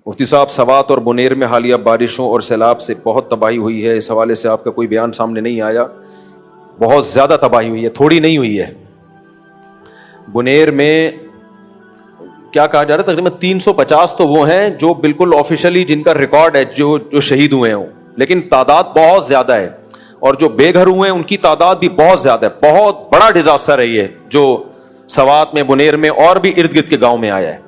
مفتی صاحب، سوات اور بنیر میں حالیہ بارشوں اور سیلاب سے بہت تباہی ہوئی ہے، اس حوالے سے آپ کا کوئی بیان سامنے نہیں آیا؟ بہت زیادہ تباہی ہوئی ہے، تھوڑی نہیں ہوئی ہے۔ بنیر میں کیا کہا جا رہا ہے، تقریباً 350 تو وہ ہیں جو بالکل آفیشلی جن کا ریکارڈ ہے جو شہید ہوئے ہیں، لیکن تعداد بہت زیادہ ہے، اور جو بے گھر ہوئے ہیں ان کی تعداد بھی بہت زیادہ ہے۔ بہت بڑا ڈیزاسٹر ہے یہ جو سوات میں، بنیر میں اور بھی ارد گرد کے گاؤں میں آیا ہے۔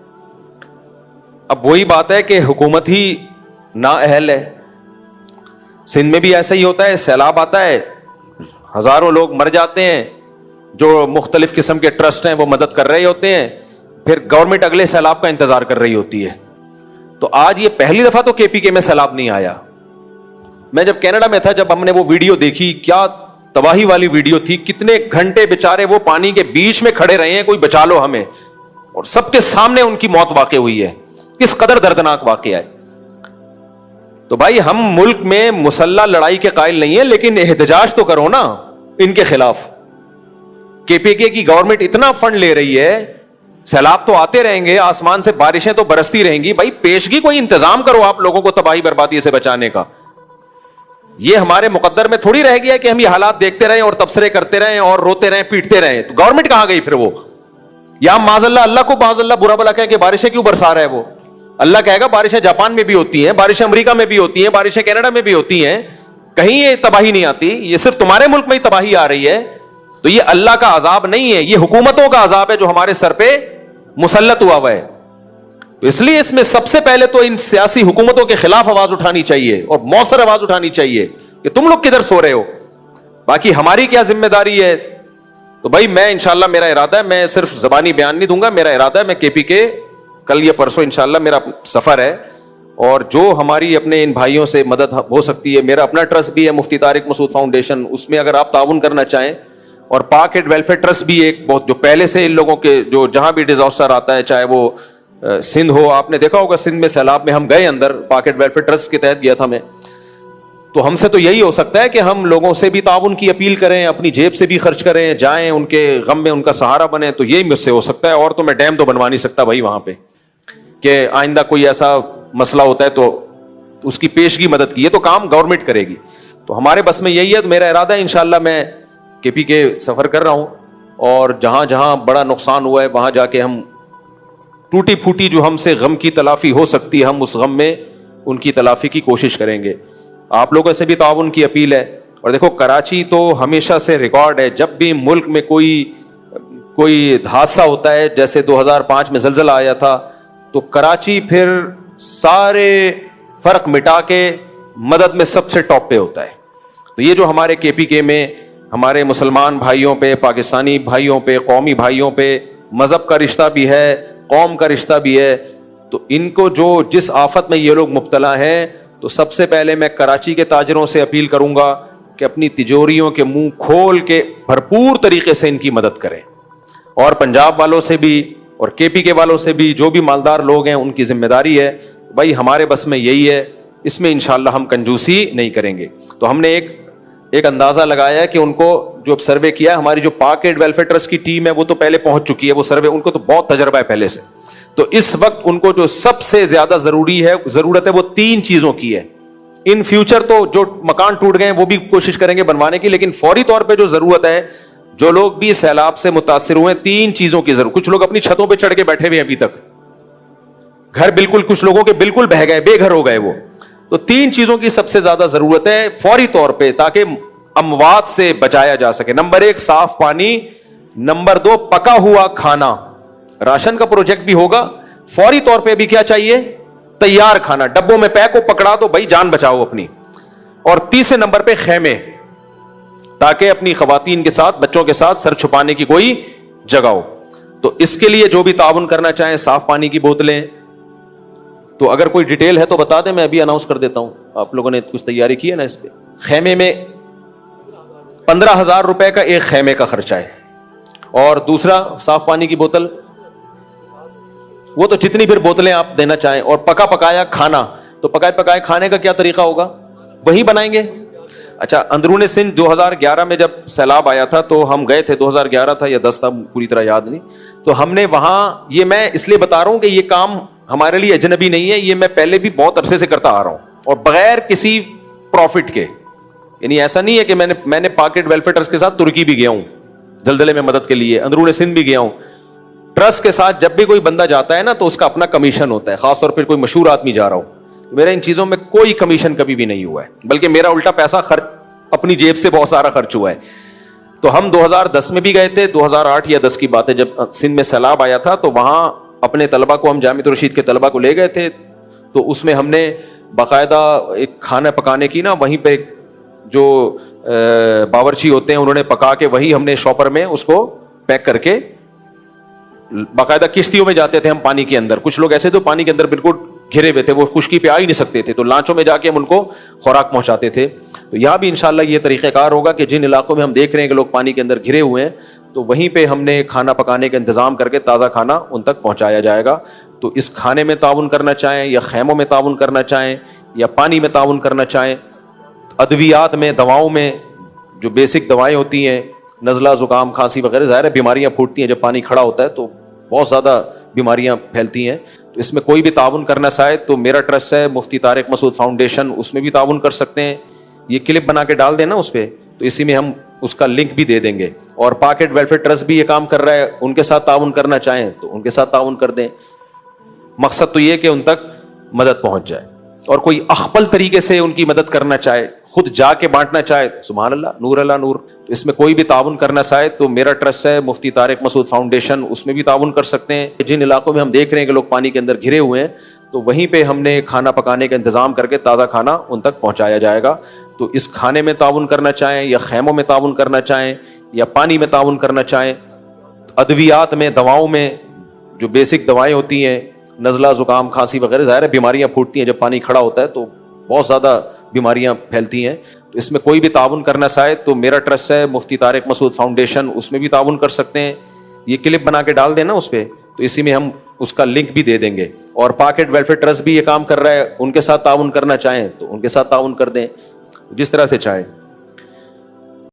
اب وہی بات ہے کہ حکومت ہی نااہل ہے۔ سندھ میں بھی ایسا ہی ہوتا ہے، سیلاب آتا ہے، ہزاروں لوگ مر جاتے ہیں، جو مختلف قسم کے ٹرسٹ ہیں وہ مدد کر رہے ہوتے ہیں، پھر گورنمنٹ اگلے سیلاب کا انتظار کر رہی ہوتی ہے۔ تو آج یہ پہلی دفعہ تو کے پی کے میں سیلاب نہیں آیا۔ میں جب کینیڈا میں تھا، جب ہم نے وہ ویڈیو دیکھی، کیا تباہی والی ویڈیو تھی، کتنے گھنٹے بیچارے وہ پانی کے بیچ میں کھڑے رہے ہیں، کوئی بچا لو ہمیں، اور سب کے سامنے ان کی موت واقع ہوئی ہے۔ کس قدر دردناک واقعہ ہے۔ تو بھائی ہم ملک میں مسلح لڑائی کے قائل نہیں ہیں، لیکن احتجاج تو کرو نا ان کے خلاف۔ کے پی کے کی گورنمنٹ اتنا فنڈ لے رہی ہے، سیلاب تو آتے رہیں گے، آسمان سے بارشیں تو برستی رہیں گی، بھائی پیشگی کوئی انتظام کرو آپ لوگوں کو تباہی بربادی سے بچانے کا۔ یہ ہمارے مقدر میں تھوڑی رہ گیا کہ ہم یہ حالات دیکھتے رہیں اور تبصرے کرتے رہیں اور روتے رہیں، پیٹتے رہیں۔ تو گورنمنٹ کہاں گئی پھر وہ؟ یا معاذ اللہ کو معاذ اللہ برا بلا کہیں کہ بارشیں کیوں برسا رہا ہے وہ؟ اللہ کہے گا بارشیں جاپان میں بھی ہوتی ہیں، بارشیں امریکہ میں بھی ہوتی ہیں، بارشیں کینیڈا میں بھی ہوتی ہیں، کہیں یہ تباہی نہیں آتی، یہ صرف تمہارے ملک میں ہی تباہی آ رہی ہے۔ تو یہ اللہ کا عذاب نہیں ہے، یہ حکومتوں کا عذاب ہے جو ہمارے سر پہ مسلط ہوا ہے۔ تو اس لیے اس میں سب سے پہلے تو ان سیاسی حکومتوں کے خلاف آواز اٹھانی چاہیے، اور مؤثر آواز اٹھانی چاہیے کہ تم لوگ کدھر سو رہے ہو، باقی ہماری کیا ذمہ داری ہے۔ تو بھائی میں انشاءاللہ، میرا ارادہ ہے، میں صرف زبانی بیان نہیں دوں گا، میرا ارادہ ہے میں کے پی کے کل یا پرسوں انشاءاللہ میرا سفر ہے، اور جو ہماری اپنے ان بھائیوں سے مدد ہو سکتی ہے، میرا اپنا ٹرسٹ بھی ہے مفتی طارق مسعود فاؤنڈیشن، اس میں اگر آپ تعاون کرنا چاہیں، اور پاک ایڈ ویلفیئر ٹرسٹ بھی ایک بہت جو پہلے سے ان لوگوں کے جو جہاں بھی ڈیزاسٹر آتا ہے، چاہے وہ سندھ ہو، آپ نے دیکھا ہوگا سندھ میں سیلاب میں ہم گئے اندر، پاک ایڈ ویلفیئر ٹرسٹ کے تحت گیا تھا میں، تو ہم سے تو یہی ہو سکتا ہے کہ ہم لوگوں سے بھی تعاون کی اپیل کریں، اپنی جیب سے بھی خرچ کریں، جائیں ان کے غم میں ان کا سہارا بنیں، تو یہی مجھ سے ہو سکتا ہے۔ اور تو میں ڈیم تو بنوا نہیں سکتا بھائی وہاں پہ، کہ آئندہ کوئی ایسا مسئلہ ہوتا ہے تو اس کی پیشگی مدد کی، یہ تو کام گورنمنٹ کرے گی۔ تو ہمارے بس میں یہی ہے، تو میرا ارادہ ہے انشاءاللہ میں کے پی کے سفر کر رہا ہوں، اور جہاں جہاں بڑا نقصان ہوا ہے وہاں جا کے ہم ٹوٹی پھوٹی جو ہم سے غم کی تلافی ہو سکتی ہے، ہم اس غم میں ان کی تلافی کی کوشش کریں گے۔ آپ لوگوں سے بھی تعاون کی اپیل ہے۔ اور دیکھو کراچی تو ہمیشہ سے ریکارڈ ہے، جب بھی ملک میں کوئی حادثہ ہوتا ہے، جیسے 2005 میں زلزلہ آیا تھا، تو کراچی پھر سارے فرق مٹا کے مدد میں سب سے ٹاپ پہ ہوتا ہے۔ تو یہ جو ہمارے کے پی کے میں ہمارے مسلمان بھائیوں پہ، پاکستانی بھائیوں پہ، قومی بھائیوں پہ مذہب کا رشتہ بھی ہے، قوم کا رشتہ بھی ہے، تو ان کو جو جس آفت میں یہ لوگ مبتلا ہیں، تو سب سے پہلے میں کراچی کے تاجروں سے اپیل کروں گا کہ اپنی تجوریوں کے منہ کھول کے بھرپور طریقے سے ان کی مدد کریں، اور پنجاب والوں سے بھی اور کے پی کے والوں سے بھی، جو بھی مالدار لوگ ہیں ان کی ذمہ داری ہے۔ بھائی ہمارے بس میں یہی ہے، اس میں انشاءاللہ ہم کنجوسی نہیں کریں گے۔ تو ہم نے ایک اندازہ لگایا ہے کہ ان کو جو سروے کیا ہے، ہماری جو پاک ایڈ ویلفیئر ٹرسٹ کی ٹیم ہے وہ تو پہلے پہنچ چکی ہے، وہ سروے ان کو تو بہت تجربہ ہے پہلے سے، تو اس وقت ان کو جو سب سے زیادہ ضرورت ہے وہ 3 چیزوں کی ہے۔ ان فیوچر تو جو مکان ٹوٹ گئے ہیں وہ بھی کوشش کریں گے بنوانے کی، لیکن فوری طور پہ جو ضرورت ہے، جو لوگ بھی سیلاب سے متاثر ہوئے ہیں، 3 چیزوں کی ضرورت۔ کچھ لوگ اپنی چھتوں پہ چڑھ کے بیٹھے ہوئے ہیں ابھی تک، گھر بالکل کچھ لوگوں کے بالکل بہہ گئے، بے گھر ہو گئے وہ، تو 3 چیزوں کی سب سے زیادہ ضرورت ہے فوری طور پہ، تاکہ اموات سے بچایا جا سکے۔ نمبر 1 صاف پانی، نمبر 2 پکا ہوا کھانا۔ راشن کا پروجیکٹ بھی ہوگا، فوری طور پہ بھی کیا چاہیے؟ تیار کھانا، ڈبوں میں پیک ہو، پکڑا دو بھائی، جان بچاؤ اپنی۔ اور تیسرے نمبر پہ خیمے، تاکہ اپنی خواتین کے ساتھ، بچوں کے ساتھ سر چھپانے کی کوئی جگہ ہو۔ تو اس کے لیے جو بھی تعاون کرنا چاہیں، صاف پانی کی بوتلیں، تو اگر کوئی ڈیٹیل ہے تو بتا دیں، میں ابھی اناؤنس کر دیتا ہوں۔ آپ لوگوں نے کچھ تیاری کی ہے نا اس پہ؟ خیمے میں 15,000 روپے کا ایک خیمے کا خرچہ ہے، اور دوسرا صاف پانی کی بوتل، وہ تو جتنی پھر بوتلیں آپ دینا چاہیں، اور پکا پکایا کھانا، تو پکائے کھانے کا کیا طریقہ ہوگا؟ وہی بنائیں گے۔ اچھا، اندرون سندھ 2011 میں جب سیلاب آیا تھا تو ہم گئے تھے، 2011 تھا یا 10 تھا، پوری طرح یاد نہیں، تو ہم نے وہاں، یہ میں اس لیے بتا رہا ہوں کہ یہ کام ہمارے لیے اجنبی نہیں ہے, یہ میں پہلے بھی بہت عرصے سے کرتا آ رہا ہوں, اور بغیر کسی پروفٹ کے. یعنی ایسا نہیں ہے کہ میں نے پاکٹ ویلفیئر ٹرسٹ کے ساتھ ترکی بھی گیا ہوں زلزلے میں مدد کے لیے, اندرون سندھ بھی گیا ہوں. ٹرسٹ کے ساتھ جب بھی کوئی بندہ جاتا ہے نا تو اس کا اپنا کمیشن ہوتا ہے, خاص طور پہ کوئی مشہور آدمی جا رہا ہو. میرا ان چیزوں میں کوئی کمیشن کبھی بھی نہیں ہوا ہے, بلکہ میرا الٹا پیسہ اپنی جیب سے بہت سارا خرچ ہوا ہے. تو ہم 2010 میں بھی گئے تھے, 2008 یا 10 کی بات ہے, جب سندھ میں سیلاب آیا تھا تو وہاں اپنے طلبہ کو, ہم جامعۃ الرشید کے طلبہ کو لے گئے تھے. تو اس میں ہم نے باقاعدہ ایک کھانا پکانے کی نا, وہیں پہ جو باورچی ہوتے ہیں انہوں نے پکا کے, وہی ہم نے شاپر میں اس کو پیک کر کے, باقاعدہ کشتیوں میں جاتے تھے ہم پانی کے اندر. کچھ لوگ ایسے تو پانی کے اندر بالکل گھرے ہوئے تھے, وہ خشکی پہ آ ہی نہیں سکتے تھے, تو لانچوں میں جا کے ہم ان کو خوراک پہنچاتے تھے. تو یہاں بھی انشاءاللہ یہ طریقہ کار ہوگا کہ جن علاقوں میں ہم دیکھ رہے ہیں کہ لوگ پانی کے اندر گھرے ہوئے ہیں, تو وہیں پہ ہم نے کھانا پکانے کا انتظام کر کے تازہ کھانا ان تک پہنچایا جائے گا. تو اس کھانے میں تعاون کرنا چاہیں, یا خیموں میں تعاون کرنا چاہیں, یا پانی میں تعاون کرنا چاہیں, ادویات میں, دواؤں میں, جو بیسک دوائیں ہوتی ہیں, نزلہ, زکام, کھانسی وغیرہ, ظاہر ہے بیماریاں پھوٹتی ہیں جب پانی کھڑا ہوتا ہے, تو بہت زیادہ بیماریاں پھیلتی ہیں. تو اس میں کوئی بھی تعاون کرنا چاہے تو میرا ٹرسٹ ہے مفتی طارق مسعود فاؤنڈیشن, اس میں بھی تعاون کر سکتے ہیں. یہ کلپ بنا کے ڈال دیں نا اس پہ, تو اسی میں ہم اس کا لنک بھی دے دیں گے. اور پاکٹ ویلفیئر ٹرسٹ بھی یہ کام کر رہا ہے, ان کے ساتھ تعاون کرنا چاہیں تو ان کے ساتھ تعاون کر دیں. مقصد تو یہ کہ ان تک مدد پہنچ جائے. اور کوئی اخپل طریقے سے ان کی مدد کرنا چاہے, خود جا کے بانٹنا چاہے, سبحان اللہ, نور اللہ نور. تو اس میں کوئی بھی تعاون کرنا چاہے تو میرا ٹرسٹ ہے مفتی طارق مسعود فاؤنڈیشن, اس میں بھی تعاون کر سکتے ہیں. جن علاقوں میں ہم دیکھ رہے ہیں کہ لوگ پانی کے اندر گھرے ہوئے ہیں, تو وہیں پہ ہم نے کھانا پکانے کا انتظام کر کے تازہ کھانا ان تک پہنچایا جائے گا. تو اس کھانے میں تعاون کرنا چاہیں, یا خیموں میں تعاون کرنا چاہیں, یا پانی میں تعاون کرنا چاہیں, ادویات میں, دواؤں میں, جو بیسک دوائیں ہوتی ہیں, نزلہ, زکام, کھانسی وغیرہ, ظاہر ہے بیماریاں پھوٹتی ہیں جب پانی کھڑا ہوتا ہے, تو بہت زیادہ بیماریاں پھیلتی ہیں. تو اس میں کوئی بھی تعاون کرنا چاہے تو میرا ٹرسٹ ہے مفتی طارق مسعود فاؤنڈیشن, اس میں بھی تعاون کر سکتے ہیں. یہ کلپ بنا کے ڈال دیں نا اس پہ, تو اسی میں ہم اس کا لنک بھی دے دیں گے. اور پاکٹ ویلفیئر ٹرسٹ بھی یہ کام کر رہا ہے, ان کے ساتھ تعاون کرنا چاہیں تو ان کے ساتھ تعاون کر دیں, جس طرح سے چاہیں.